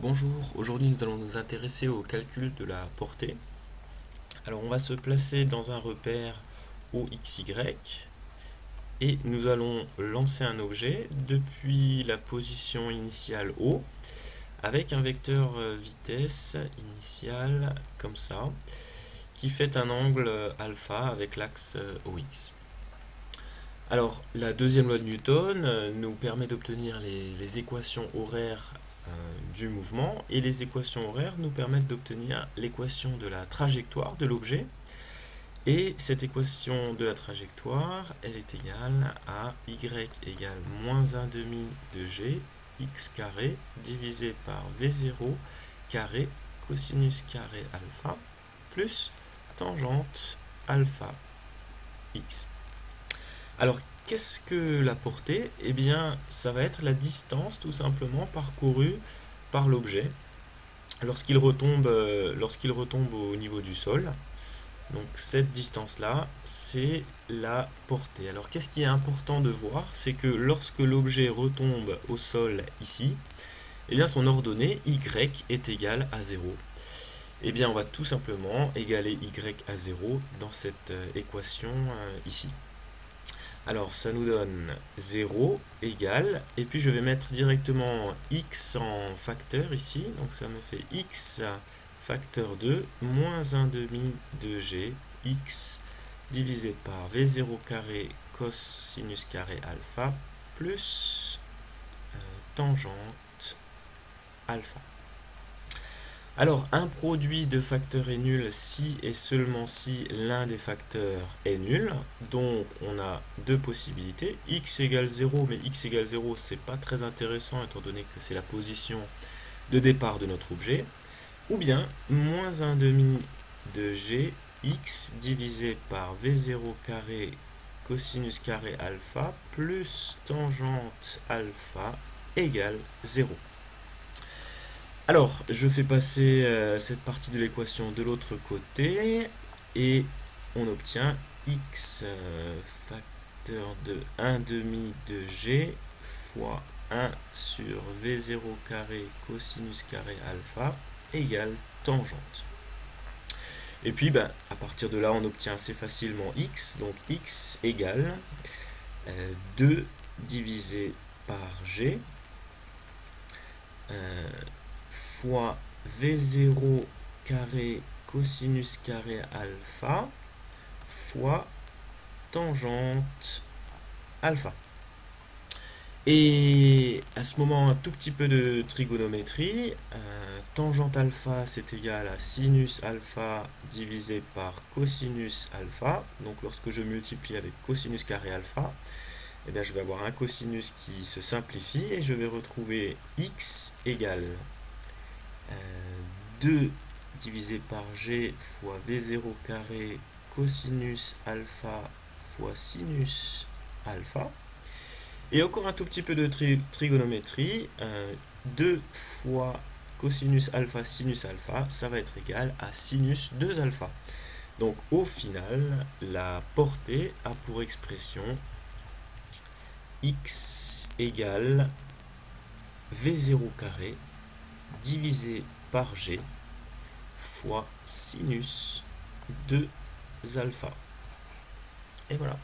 Bonjour, aujourd'hui nous allons nous intéresser au calcul de la portée. Alors on va se placer dans un repère OXY et nous allons lancer un objet depuis la position initiale O avec un vecteur vitesse initiale comme ça qui fait un angle alpha avec l'axe OX. Alors la deuxième loi de Newton nous permet d'obtenir les équations horaires du mouvement, et les équations horaires nous permettent d'obtenir l'équation de la trajectoire de l'objet, et cette équation de la trajectoire elle est égale à y égale moins 1 demi de g x carré divisé par v0 carré cosinus carré alpha plus tangente alpha x. Alors, qu'est-ce que la portée? Eh bien, ça va être la distance tout simplement parcourue par l'objet lorsqu'il retombe au niveau du sol. Donc cette distance-là, c'est la portée. Alors qu'est-ce qui est important de voir? C'est que lorsque l'objet retombe au sol ici, eh bien son ordonnée y est égale à 0. Eh bien on va tout simplement égaler y à 0 dans cette équation ici. Alors ça nous donne 0 égale, et puis je vais mettre directement x en facteur ici, donc ça me fait x facteur 2 moins 1 demi de g x divisé par v0 carré cosinus carré alpha plus tangente alpha. Alors, un produit de facteurs est nul si et seulement si l'un des facteurs est nul. Donc, on a deux possibilités. X égale 0, mais x égale 0, c'est pas très intéressant étant donné que c'est la position de départ de notre objet. Ou bien, moins 1 demi de g x divisé par v0 carré cosinus carré alpha plus tangente alpha égale 0. Alors, je fais passer cette partie de l'équation de l'autre côté et on obtient x facteur de 1 demi de g fois 1 sur v0 carré cosinus carré alpha égale tangente. Et puis, à partir de là, on obtient assez facilement x. Donc, x égale 2 divisé par g fois v0 carré cosinus carré alpha fois tangente alpha. Et à ce moment, un tout petit peu de trigonométrie. Tangente alpha, c'est égal à sinus alpha divisé par cosinus alpha. Donc lorsque je multiplie avec cosinus carré alpha, eh bien, je vais avoir un cosinus qui se simplifie et je vais retrouver x égale 2 divisé par g fois v0 carré cosinus alpha fois sinus alpha. Et encore un tout petit peu de trigonométrie. 2 fois cosinus alpha sinus alpha, ça va être égal à sinus 2 alpha. Donc au final, la portée a pour expression x égale v0 carré divisé par g fois sinus 2 alpha. Et voilà.